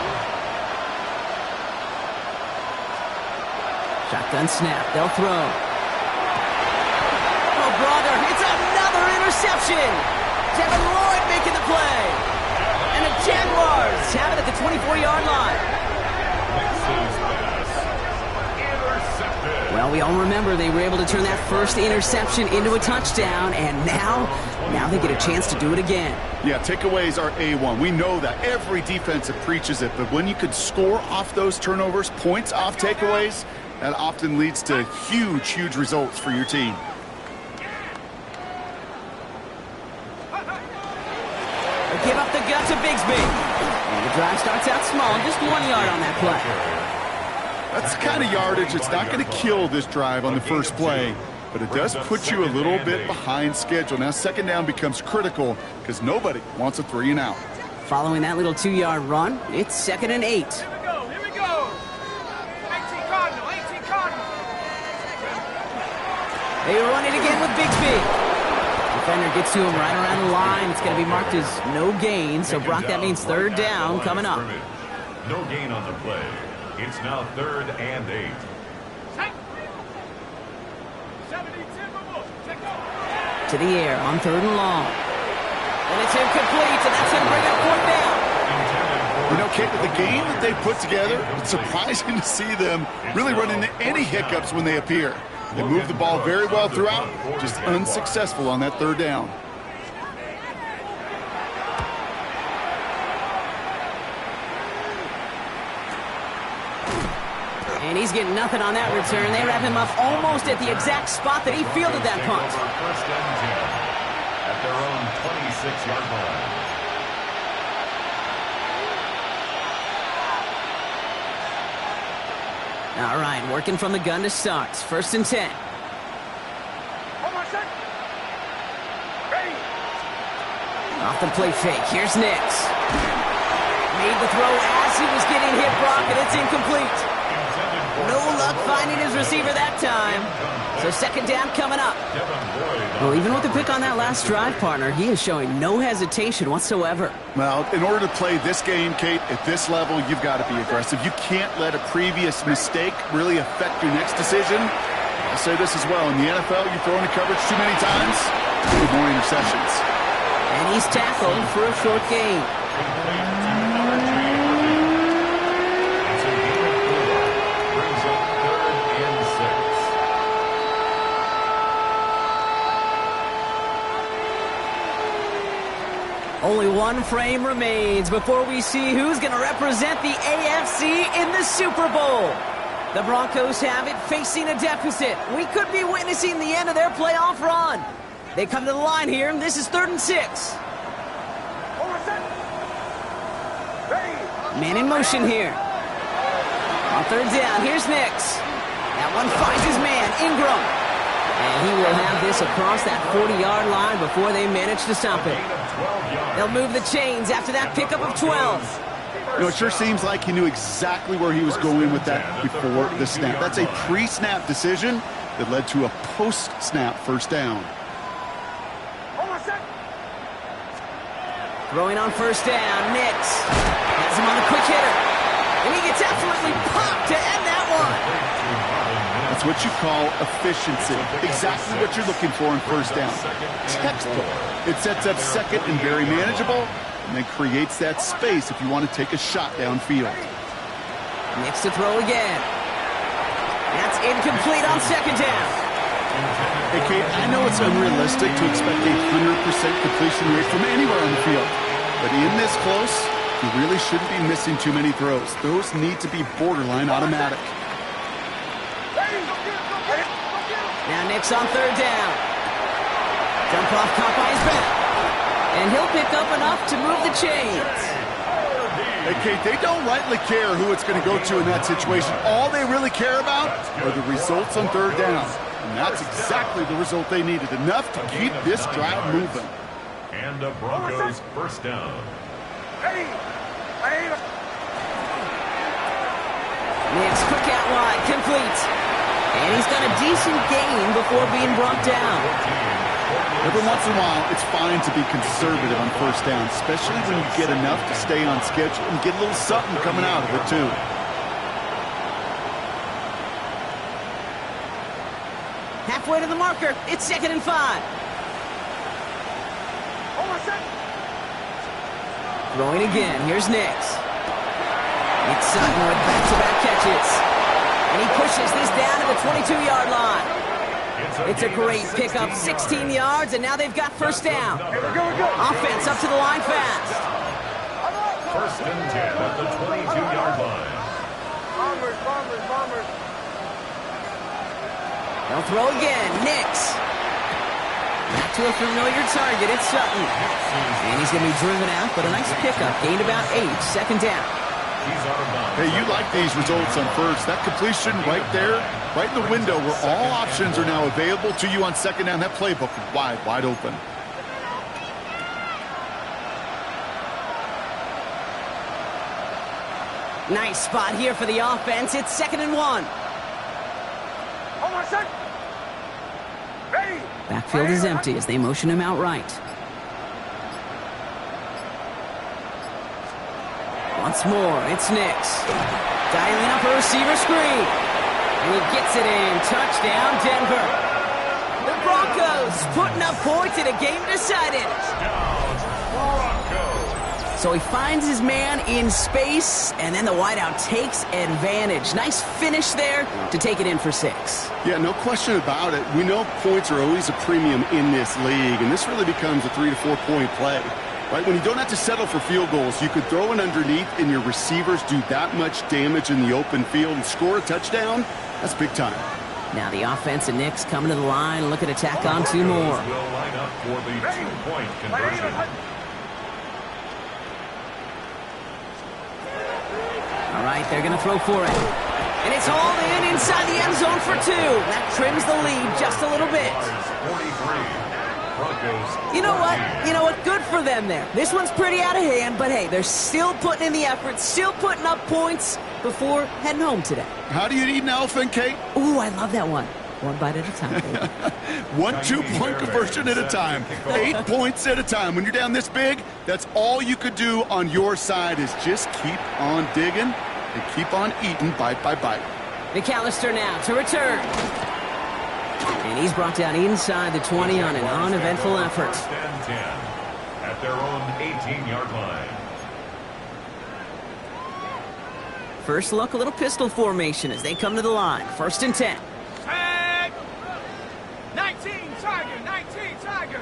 Shotgun snap. They'll throw. Oh, brother. It's another interception. Devin Lloyd making the play. And the Jaguars have it at the 24-yard line. Well, we all remember they were able to turn that first interception into a touchdown, and now they get a chance to do it again. Yeah, takeaways are A1. We know that. Every defensive preaches it, but when you could score off those turnovers, points off takeaways, that often leads to huge, huge results for your team. Give up the gut to Bigsby. And the drive starts out small, just 1 yard on that play. That's the kind of yardage that's not going to kill this drive on the first play, but it does put you a little bit behind schedule. Now 2nd down becomes critical because nobody wants a 3 and out. Following that little 2-yard run, it's 2nd and 8. Here we go. 18 Cardinal. They run it again with Bigsby. Defender gets to him right around the line. It's going to be marked as no gain, so Brock, that means 3rd down coming up. No gain on the play. It's now 3rd and 8. To the air on 3rd and long. And it's incomplete, and that's going to bring up 4th down. You know, Kate, with the game that they put together, it's surprising to see them really run into any hiccups when they appear. They move the ball very well throughout, just unsuccessful on that 3rd down. And he's getting nothing on that return. They wrap him up almost at the exact spot that he fielded that punt. First and 10 at their own 26-yard line. All right, working from the gun to start. First and 10. Off the play fake. Here's Nix. Made the throw as he was getting hit, Brock, and it's incomplete. No luck finding his receiver that time. So second down coming up. Well, even with the pick on that last drive, partner, he is showing no hesitation whatsoever. Well, in order to play this game, Kate, at this level, you've got to be aggressive. You can't let a previous mistake really affect your next decision. I'll say this as well. In the NFL, you throw into coverage too many times, more interceptions. And he's tackled for a short gain. Only one frame remains before we see who's going to represent the AFC in the Super Bowl. The Broncos have it, facing a deficit. We could be witnessing the end of their playoff run. They come to the line here, and this is 3rd and 6. Man in motion here. On 3rd down, here's Nix. That one finds his man, Ingram. And he will have this across that 40-yard line before they manage to stop it. They'll move the chains after that pickup of 12. You know, it sure seems like he knew exactly where he was going with that before the snap. That's a pre-snap decision that led to a post-snap first down. Throwing on first down, Nix has him on a quick hitter. And he gets absolutely popped to end that one. That's what you call efficiency. Exactly what you're looking for in first down. Textbook. It sets up second and very manageable, and then creates that space if you want to take a shot downfield. Nix to throw again. That's incomplete on second down. Hey, Kate, I know it's unrealistic to expect a 100% completion rate from anywhere on the field. But in this close, you really shouldn't be missing too many throws. Those need to be borderline automatic. Now Nix on third down. Jump off caught by his back. And he'll pick up enough to move the chains. Hey, Kate, they don't rightly care who it's going to go to in that situation. All they really care about are the results on third down. And that's exactly the result they needed. Enough to keep this drive moving. And the Broncos first down. Nix quick out wide, complete. And he's got a decent gain before being brought down. Every once in a while, it's fine to be conservative on first down, especially when you get enough to stay on schedule and get a little something coming out of it, too. Halfway to the marker. It's 2nd and 5. Throwing again. Here's Nix. It's Sutton with back-to-back catches. And he pushes this down to the 22-yard line. It's a great pickup, 16 yards, and now they've got first down. Offense up to the line fast. First and 10 at the 22-yard line. Bombers. They'll throw again. Nix. Back to a familiar target. It's Sutton. And he's going to be driven out, but a nice pickup. Gained about 8. Second down. Hey, you like these results on first. That completion right there, right in the window where all options are now available to you on second down. That playbook is wide open. Nice spot here for the offense. It's 2nd and 1. Backfield is empty as they motion him out right. Once more, it's Nix. Dialing up a receiver screen. And he gets it in. Touchdown, Denver. The Broncos putting up points in a game decided. So he finds his man in space, and then the wideout takes advantage. Nice finish there to take it in for 6. Yeah, no question about it. We know points are always a premium in this league, and this really becomes a 3 to 4 point play. Right, when you don't have to settle for field goals, you could throw it underneath and your receivers do that much damage in the open field and score a touchdown. That's big time. Now the offense and Knicks coming to the line, looking to tack on 2 more. Will line up for the 2-point conversion. All right, they're going to throw for it. And it's all in inside the end zone for 2. That trims the lead just a little bit. 43. Broncos. You know what? You know what? Good for them there. This one's pretty out of hand, but hey, they're still putting in the effort, still putting up points before heading home today. How do you eat an elephant, Kate? Ooh, I love that one. One bite at a time, baby. 1 2-point conversion at a time. 8 points at a time. When you're down this big, that's all you could do on your side is just keep on digging and keep on eating bite by bite. McAllister now to return. And he's brought down inside the 20 on an uneventful effort. 10 at their own 18-yard line. First look, a little pistol formation as they come to the line. 1st and 10. Tag! 19, Tiger! 19, Tiger!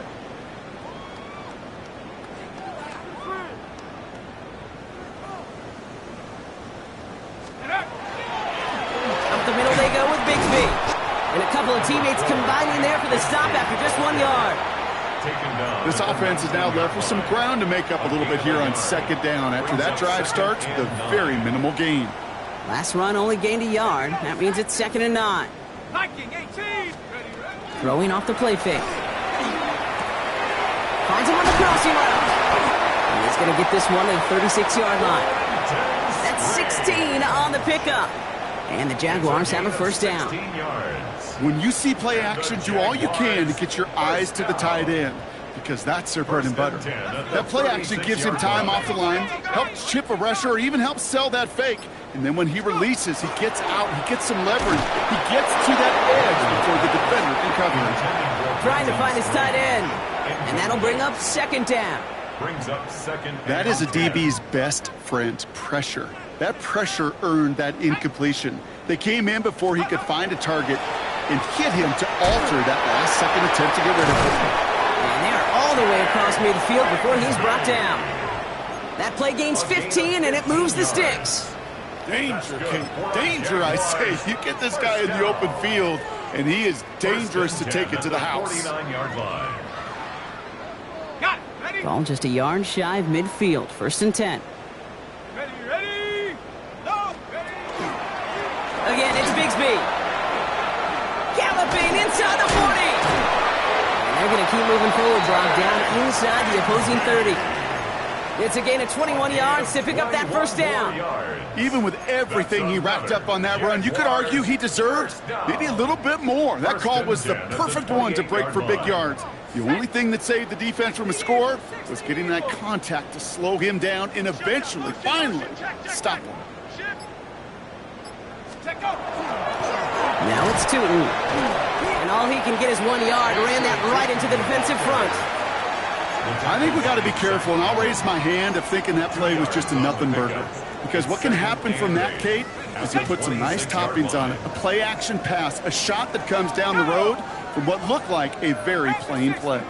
Up the middle they go with Bigsby. And a couple of teammates combining there for the stop after just 1 yard. This offense is now left with some ground to make up a little bit here on 2nd down after that drive starts with a very minimal gain. Last run only gained a yard. That means it's 2nd and 9. Viking 18! Throwing off the play fake. Finds him on the crossing route. And he's going to get this one to the 36-yard line. That's 16 on the pickup. And the Jaguars have a 1st down. When you see play action, do all you can to get your eyes to the tight end, because that's their bread and butter. That play action gives him time off the line, helps chip a rusher, or even helps sell that fake. And then when he releases, he gets out, he gets some leverage, he gets to that edge before the defender can cover him. Trying to find his tight end. And that'll bring up 2nd down. That is a DB's best friend, pressure. That pressure earned that incompletion. They came in before he could find a target and hit him to alter that last-second attempt to get rid of him. And they're all the way across midfield before he's brought down. That play gains 15, and it moves the sticks. Danger, Kate. Danger, I say. You get this guy in the open field, and he is dangerous to take it to the house. Ball just a yard shy of midfield. 1st and 10. Ready? No! Ready! Again, it's Bigsby. Galloping inside the 40. And they're going to keep moving forward, Brock, down inside the opposing 30. It's a gain of 21 yards to pick up that 1st down. Even with everything he racked up on that run, you could argue he deserved maybe a little bit more. That call was the perfect one to break for big yards. The only thing that saved the defense from a score was getting that contact to slow him down and eventually, finally, stop him. Now it's Tootin. And all he can get is 1 yard. Ran that right into the defensive front. I think we got to be careful, and I'll raise my hand of thinking that play was just a nothing burger. Because what can happen from that, Kate, is you put some nice toppings on it. A play-action pass, a shot that comes down the road from what looked like a very plain play.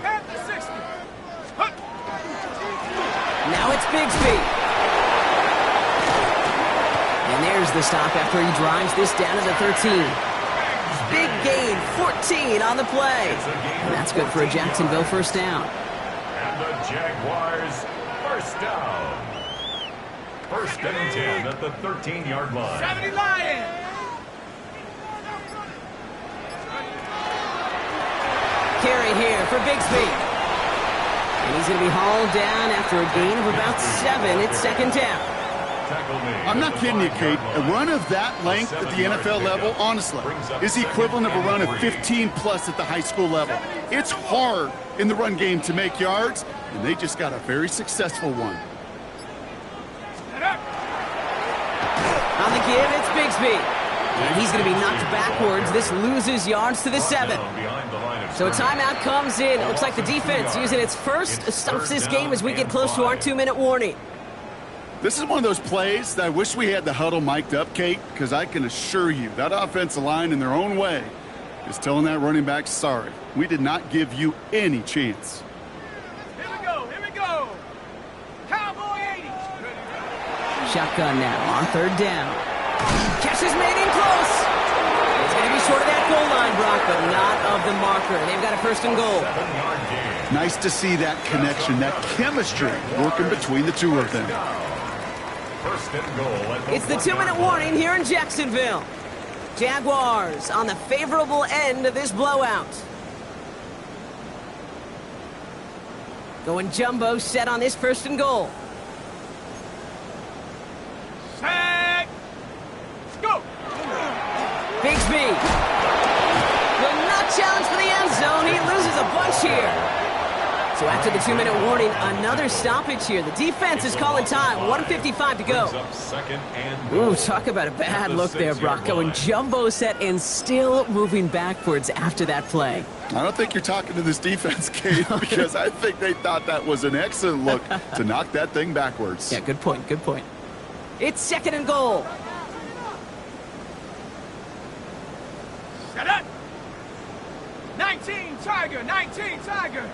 Now it's Bigsby. And there's the stop after he drives this down to the 13. Big gain, 14 on the play. And that's good for a Jacksonville 1st down. And the Jaguars 1st down. 1st and 10 at the 13-yard line. 70 Lions! Carry here for Bigsby. And he's going to be hauled down after a gain of about 7. It's 2nd down. I'm not kidding you, Kate. A run of that length at the NFL level, honestly, is the equivalent of a run of 15-plus at the high school level. It's hard in the run game to make yards, and they just got a very successful one. On the give, it's Bigsby. And he's going to be knocked backwards. This loses yards to the 7. So a timeout comes in. It looks like the defense using its first stops this game as we get close to our 2-minute warning. This is one of those plays that I wish we had the huddle mic'd up, Kate, because I can assure you that offensive line in their own way is telling that running back, sorry, we did not give you any chance. Here we go, here we go. Shotgun now on third down. Catch is made in close. It's going to be short of that goal line, Bronco, not of the marker. They've got a first and goal. Nice to see that connection, that chemistry working between the two of them. First and goal. It's the 2-minute warning here in Jacksonville. Jaguars on the favorable end of this blowout. Going jumbo set on this first and goal. Set. Go. Bigsby will not challenge for the end zone. He loses a bunch here. So after the 2-minute warning, another stoppage here. The defense is calling time. 1:55 to go. Ooh, talk about a bad look there, Bronco. And jumbo set and still moving backwards after that play. I don't think you're talking to this defense, Kate, because I think they thought that was an excellent look to knock that thing backwards. Yeah, good point, good point. It's second and goal. Set up. 19 Tiger, 19 Tiger.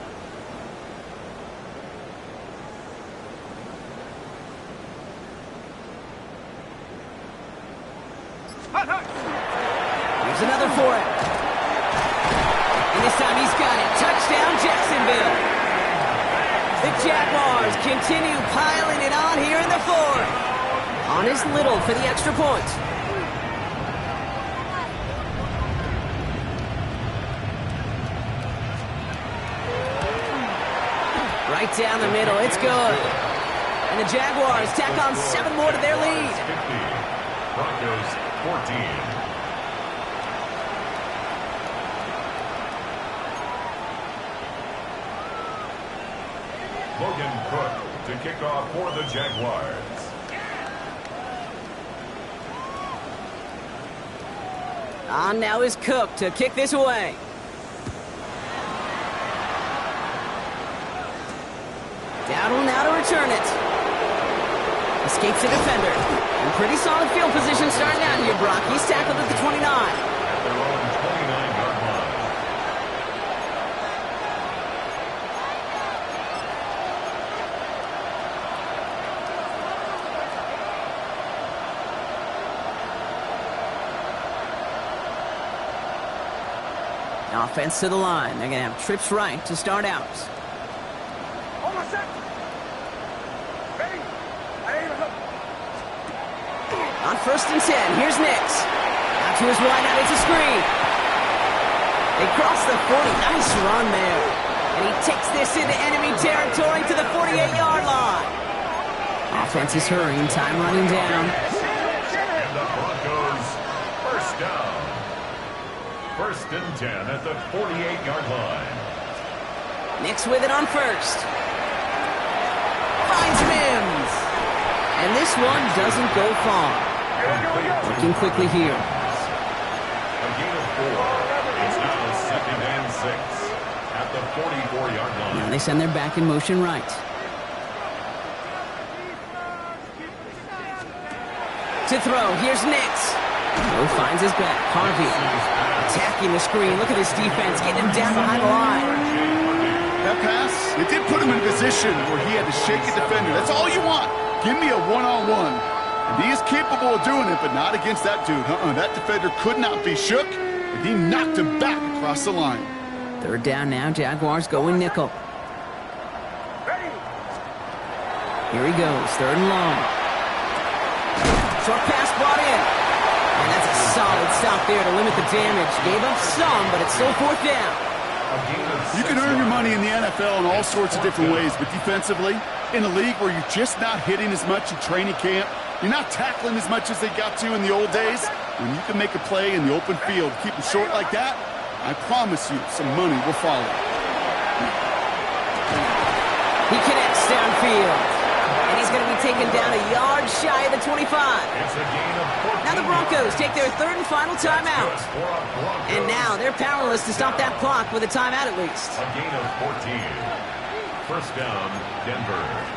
Here's another for him. And this time he's got it. Touchdown, Jacksonville. The Jaguars continue piling it on here in the fourth. On is Little for the extra point. Right down the middle. It's good. And the Jaguars tack on 7 more to their lead. 50. Broncos 14. Logan Cook to kick off for the Jaguars. On now is Cook to kick this away. Dowdle now to return it. Escapes the defender. In pretty solid field position starting out here, Brock. He's tackled at the 29. At their own 29-yard line. Offense to the line. They're going to have trips right to start out. Hold on a sec. Ready? On first and 10, here's Nix. Out to his wide out, it's a screen. They cross the 40. Nice run there. And he takes this into enemy territory to the 48-yard line. Offense is hurrying, time running down. And the Broncos first down. First and 10 at the 48-yard line. Nix with it on first. Finds Mims. And this one doesn't go far. Working quickly here. A gain of 4. It's now second and 6 at the 44-yard line. Now they send their back in motion right. To throw, here's Nix. Mo finds his back. Harvey attacking the screen. Look at this defense, getting him down behind the line. That pass, it did put him in a position where he had to shake a defender. That's all you want. Give me a one-on-one. And he is capable of doing it, but not against that dude. That defender could not be shook, and he knocked him back across the line. Third down now, Jaguars going nickel. Here he goes, third and long. Short pass brought in. And that's a solid stop there to limit the damage. Gave up some, but it's still fourth down. You can earn your money in the NFL in all sorts of different ways, but defensively, in a league where you're just not hitting as much in training camp, you're not tackling as much as they got to in the old days, when you can make a play in the open field, keep them short like that, I promise you some money will follow. He connects downfield. And he's going to be taken down a yard shy of the 25. Now the Broncos take their third and final timeout. And now they're powerless to stop that clock with a timeout at least. A gain of 14. First down, Denver.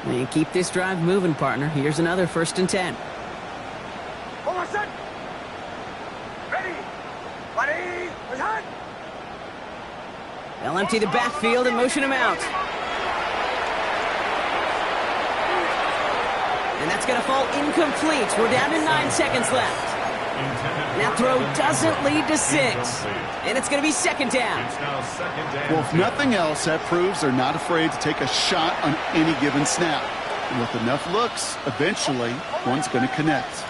And keep this drive moving, partner. Here's another first and 10. Hold They'll empty the backfield and motion him out. And that's going to fall incomplete. We're down to 9 seconds left. That throw doesn't lead to 6. And it's going to be second down. Well, if nothing else, that proves they're not afraid to take a shot on any given snap. And with enough looks, eventually, one's going to connect.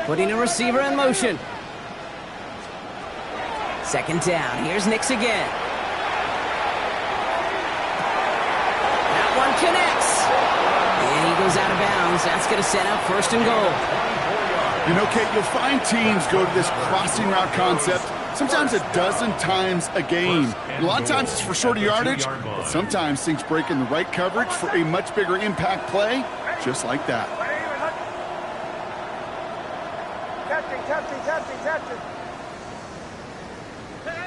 Putting a receiver in motion. Second down. Here's Nix again. That one connects. And he goes out of bounds. That's going to set up first and goal. You know, Kate, you'll find teams go to this crossing route concept sometimes a dozen times a game. And a lot of times it's for shorter yardage, but sometimes things break in the right coverage for a much bigger impact play, just like that.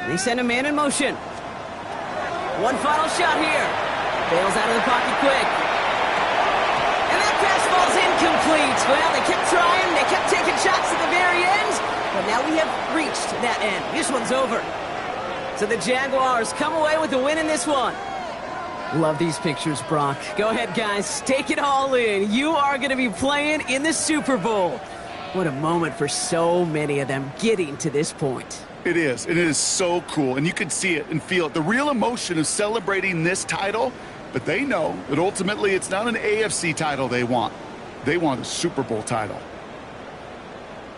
They send a man in motion. One final shot here. Bails out of the pocket quick. And that pass ball's incomplete. Well, they kept trying. They kept taking shots at the very end. But now we have reached that end. This one's over. So the Jaguars come away with the win in this one. Love these pictures, Brock. Go ahead, guys. Take it all in. You are going to be playing in the Super Bowl. What a moment for so many of them getting to this point. It is. It is so cool, and you can see it and feel it. The real emotion of celebrating this title, but they know that ultimately it's not an AFC title they want. They want a Super Bowl title.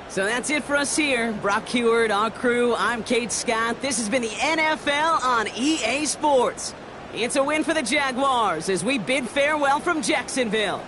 So that's it for us here. Brock Heward, our crew, I'm Kate Scott. This has been the NFL on EA Sports. It's a win for the Jaguars as we bid farewell from Jacksonville.